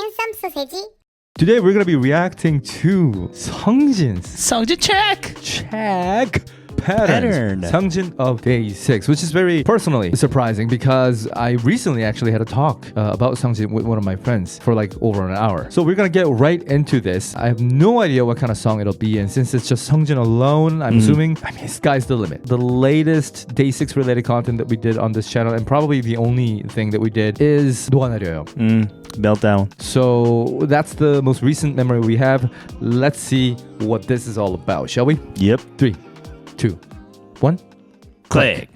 핸섬 소세지. Today we're gonna be reacting to Sungjin's Sungjin check pattern. Sungjin of Day 6, which is very personally surprising because I recently actually had a talk about Sungjin with one of my friends for like over an hour. So we're gonna get right into this. I have no idea what kind of song it'll be, and since it's just Sungjin alone, I'm assuming, sky's the limit. The latest Day 6 related content that we did on this channel, and probably the only thing that we did, is 녹아내려요. Meltdown. So that's the most recent memory we have. Let's see what this is all about, shall we? Yep. 3, 2, 1, click.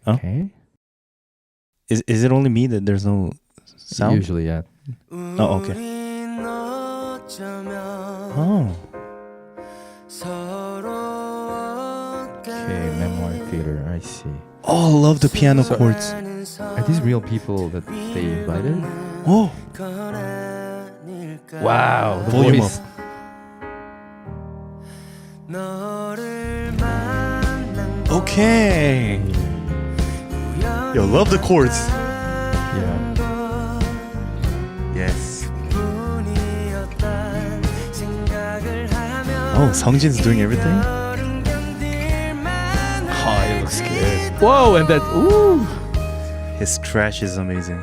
Okay. Is it only me that there's no sound? Usually, yeah. Oh, okay. Oh. Okay, memoir theater. I see. Oh, I love the piano chords. Are these real people that they invited? Oh. Wow, the Volume voice. Okay. Yo, love the chords. Yeah. Yes. Oh, Sungjin's doing everything? Oh, it looks good. Whoa, and that. Ooh. His trash is amazing.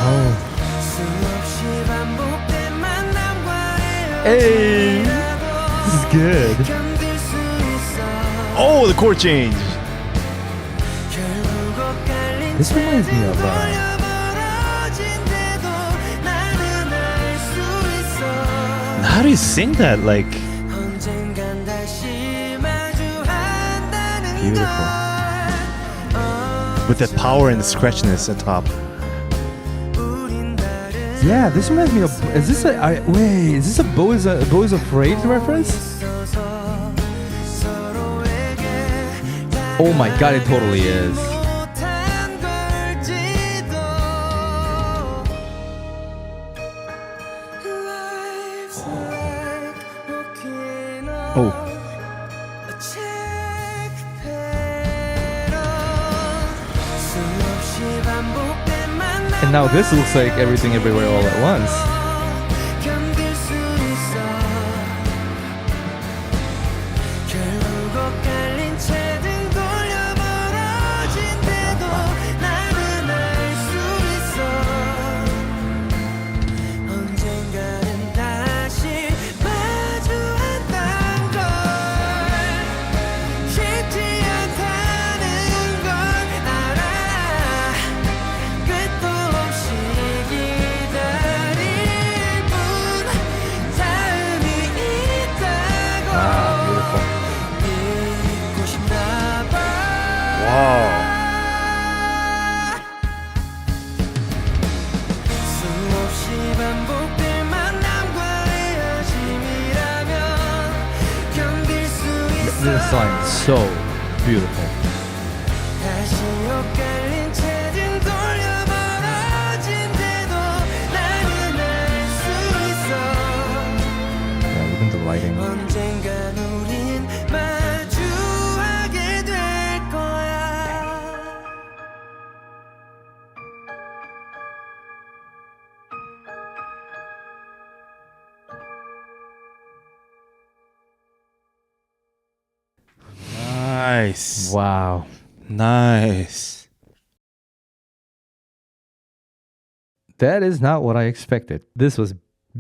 Oh. Hey, this is good. Oh, the chord change. This reminds me of. How do you sing that? Like, Beautiful. with that power and the scratchiness at top. Yeah, this reminds me of. Is this a? Wait, is this a Beau is Afraid reference? Oh my god, it totally is. Oh. And now this looks like Everything Everywhere All at Once. This song is so beautiful. Yeah, even the lighting. Nice. Wow. Nice. That is not what I expected. This was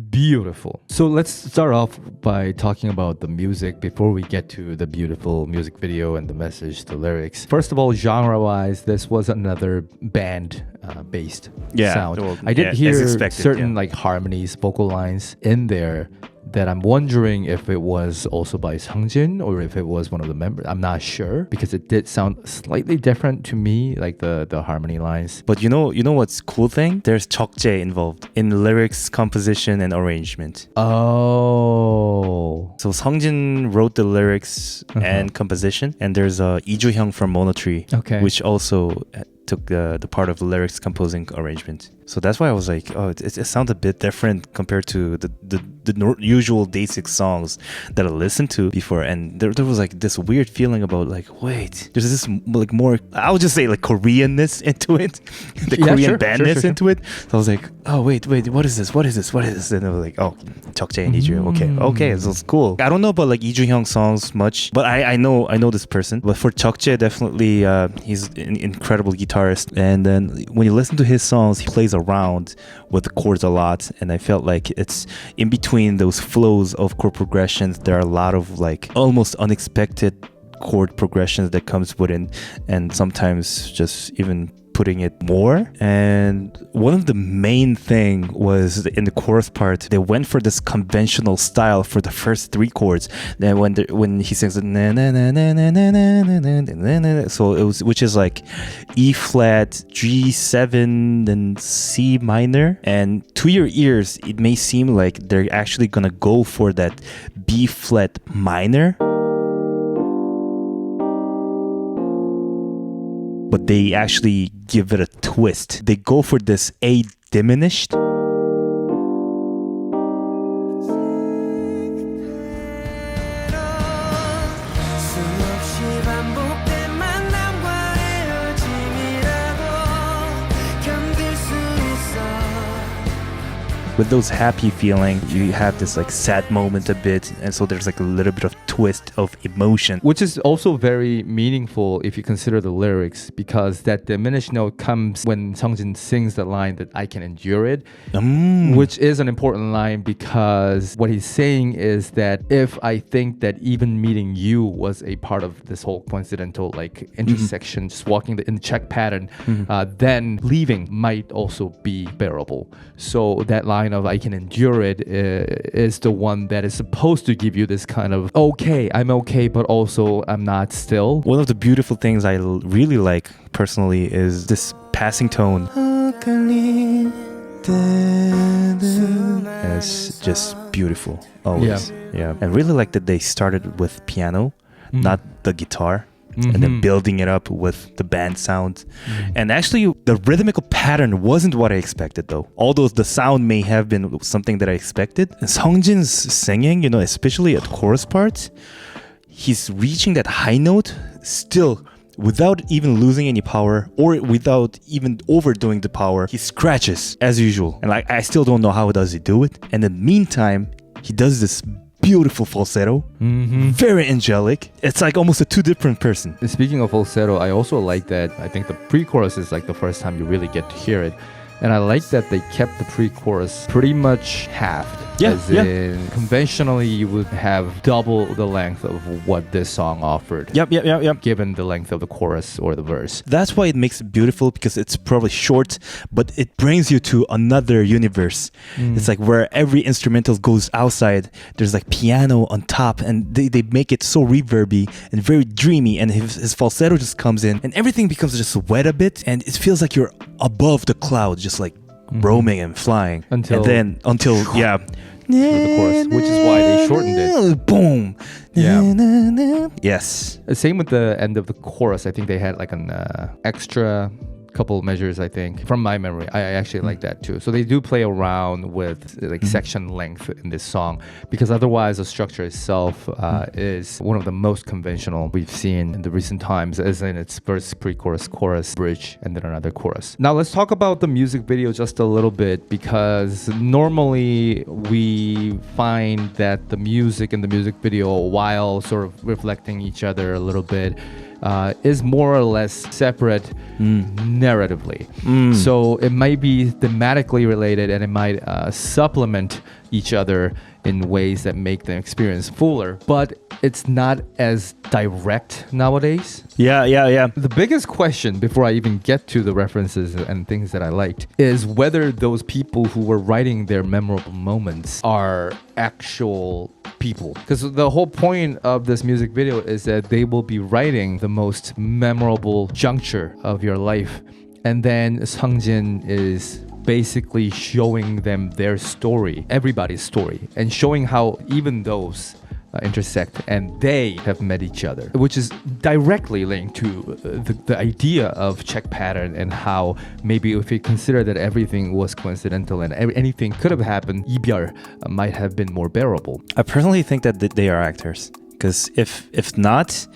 beautiful. So let's start off by talking about the music before we get to the beautiful music video and the message, the lyrics. First of all, genre-wise, this was another band-based sound. Well, I did as hear expected, certain like harmonies, vocal lines in there that I'm wondering if it was also by Sungjin or if it was one of the members. I'm not sure because it did sound slightly different to me, like the harmony lines. But you know what's cool thing? There's Jukjae involved in lyrics, composition, and arrangement. Oh. So Sungjin wrote the lyrics and composition, and there's Lee Ju-hyung from Monotree, which also took the part of the lyrics, composing, arrangement. So that's why I was like, oh, it sounds a bit different compared to the the usual basic songs that I listened to before, and there was like this weird feeling about like, wait, there's this like more, I would just say like Koreanness into it, the Korean bandness into it. So I was like, oh wait, what is this? And I was like, oh, Jukjae and Iju. Okay, so it's cool. I don't know about like Lee Joo-hyung songs much, but I know this person. But for Jukjae, definitely he's an incredible guitarist, and then when you listen to his songs, he plays around with the chords a lot, and I felt like it's in between those flows of chord progressions, there are a lot of like almost unexpected chord progressions that comes within, and sometimes just even putting it more. And one of the main thing was in the chorus part, they went for this conventional style for the first three chords. Then when he sings na na na na na na na na na, so it was, which is like E flat, G7, then C minor. And to your ears, it may seem like they're actually gonna go for that B flat minor, but they actually give it a twist. They go for this A diminished. With those happy feeling, you have this like sad moment a bit, and so there's like a little bit of twist of emotion, which is also very meaningful if you consider the lyrics, because that diminished note comes when Sungjin sings the line that I can endure it, which is an important line, because what he's saying is that if I think that even meeting you was a part of this whole coincidental like intersection, just walking in the check pattern, then leaving might also be bearable. So that line of I can endure it is the one that is supposed to give you this kind of okay, I'm okay, but also I'm not still. One of the beautiful things I really like personally is this passing tone. And it's just beautiful always. Yeah. I really like that they started with piano, not the guitar. And then building it up with the band sound. And actually, the rhythmical pattern wasn't what I expected, though. Although the sound may have been something that I expected. And Sungjin's singing, you know, especially at chorus parts, he's reaching that high note still without even losing any power or without even overdoing the power. He scratches as usual. And like, I still don't know how does he do it. And in the meantime, he does this beautiful falsetto, very angelic. It's like almost a two different person. Speaking of falsetto, I also like that. I think the pre-chorus is like the first time you really get to hear it. And I like that they kept the pre-chorus pretty much halved. In conventionally, you would have double the length of what this song offered. Given the length of the chorus or the verse. That's why it makes it beautiful, because it's probably short, but it brings you to another universe. It's like where every instrumental goes outside. There's like piano on top, and they make it so reverby and very dreamy. And his falsetto just comes in, and everything becomes just wet a bit, and it feels like you're above the cloud, just like roaming and flying until the chorus, which is why they shortened it. Boom. Yes. Same with the end of the chorus. I think they had like an extra couple measures, I think, from my memory. I actually like that too. So they do play around with like section length in this song, because otherwise the structure itself is one of the most conventional we've seen in the recent times, as in its verse, pre-chorus, chorus, bridge, and then another chorus. Now let's talk about the music video just a little bit, because normally we find that the music and the music video, while sort of reflecting each other a little bit, is more or less separate narratively. So it might be thematically related, and it might supplement each other in ways that make the experience fuller, but it's not as direct nowadays. The biggest question, before I even get to the references and things that I liked, is whether those people who were writing their memorable moments are actual people. Because the whole point of this music video is that they will be writing the most memorable juncture of your life. And then Sungjin is basically showing them their story, everybody's story, and showing how even those intersect and they have met each other, which is directly linked to the idea of check pattern and how maybe if we consider that everything was coincidental and anything could have happened, 이별 might have been more bearable. I personally think that they are actors, because if not,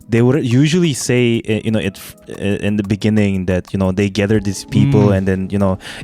they would usually say, in the beginning that, they gather these people and then,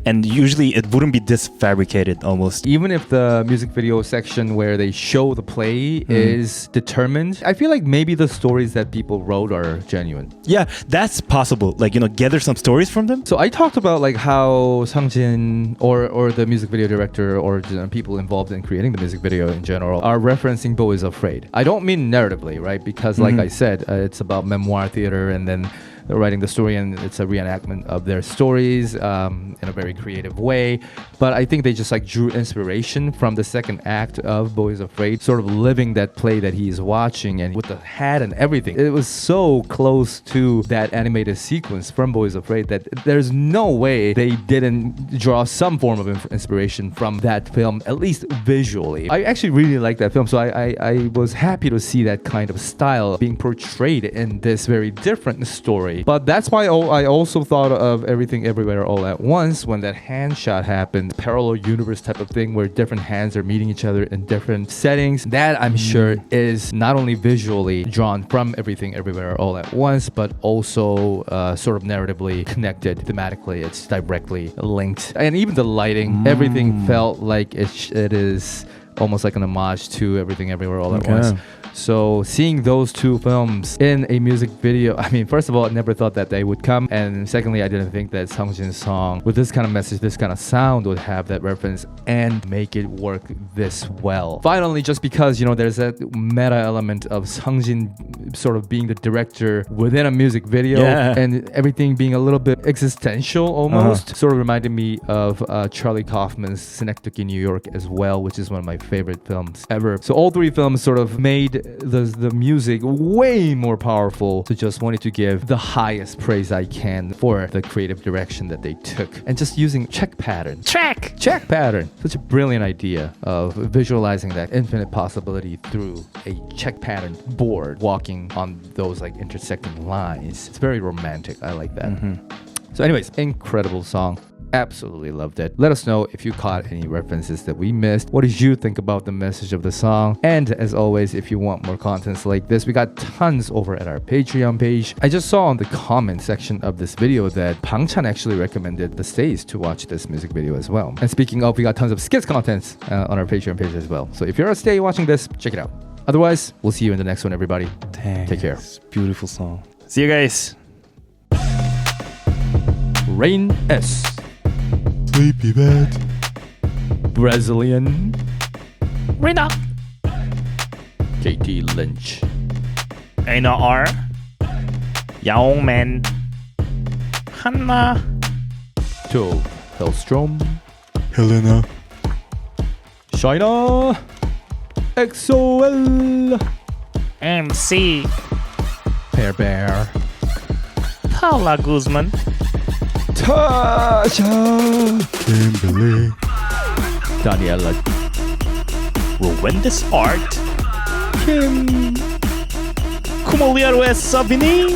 and usually it wouldn't be this fabricated almost. Even if the music video section where they show the play is determined, I feel like maybe the stories that people wrote are genuine. Yeah, that's possible. Like, gather some stories from them. So I talked about like how Sungjin or the music video director or people involved in creating the music video in general are referencing Beau is Afraid. I don't mean narratively, right? Because like I said, it's about memoir theater and then writing the story, and it's a reenactment of their stories in a very creative way. But I think they just like drew inspiration from the second act of Beau is Afraid, sort of living that play that he's watching, and with the hat and everything. It was so close to that animated sequence from Beau is Afraid that there's no way they didn't draw some form of inspiration from that film, at least visually. I actually really like that film, so I was happy to see that kind of style being portrayed in this very different story. But that's why I also thought of Everything Everywhere All at Once when that hand shot happened, parallel universe type of thing where different hands are meeting each other in different settings. That I'm sure is not only visually drawn from Everything Everywhere All at Once, but also sort of narratively connected thematically. It's directly linked. And even the lighting, everything felt like it is almost like an homage to Everything Everywhere All at Once. So seeing those two films in a music video, I mean, first of all, I never thought that they would come. And secondly, I didn't think that Sungjin's song with this kind of message, this kind of sound would have that reference and make it work this well. Finally, just because, there's that meta element of Sungjin sort of being the director within a music video and everything being a little bit existential almost, sort of reminded me of Charlie Kaufman's Synecdoche, New York as well, which is one of my favorite films ever. So all three films sort of made the music way more powerful. So just wanted to give the highest praise I can for the creative direction that they took, and just using check pattern. Check pattern. Such a brilliant idea of visualizing that infinite possibility through a check pattern board, walking on those like intersecting lines. It's very romantic. I like that. So anyways, incredible song. Absolutely loved it. Let us know if you caught any references that we missed. What did you think about the message of the song? And as always, if you want more contents like this, we got tons over at our Patreon page. I just saw on the comment section of this video that Bangchan actually recommended the Stays to watch this music video as well. And speaking of, we got tons of skits contents on our Patreon page as well. So if you're a Stay watching this, check it out. Otherwise, we'll see you in the next one, everybody. Thanks. Take care. Beautiful song. See you guys. Rain S. Sleepy bed. Brazilian. Rina. Katie Lynch. Aina R. Young Man. Hanna. Tove Hellstrom. Helena. China. XOL. MC. Pear Bear. Paula Guzman. Tasha. Kimberly. Daniela. Ruinous Art. Kim. Kumaliaro S. Sabini.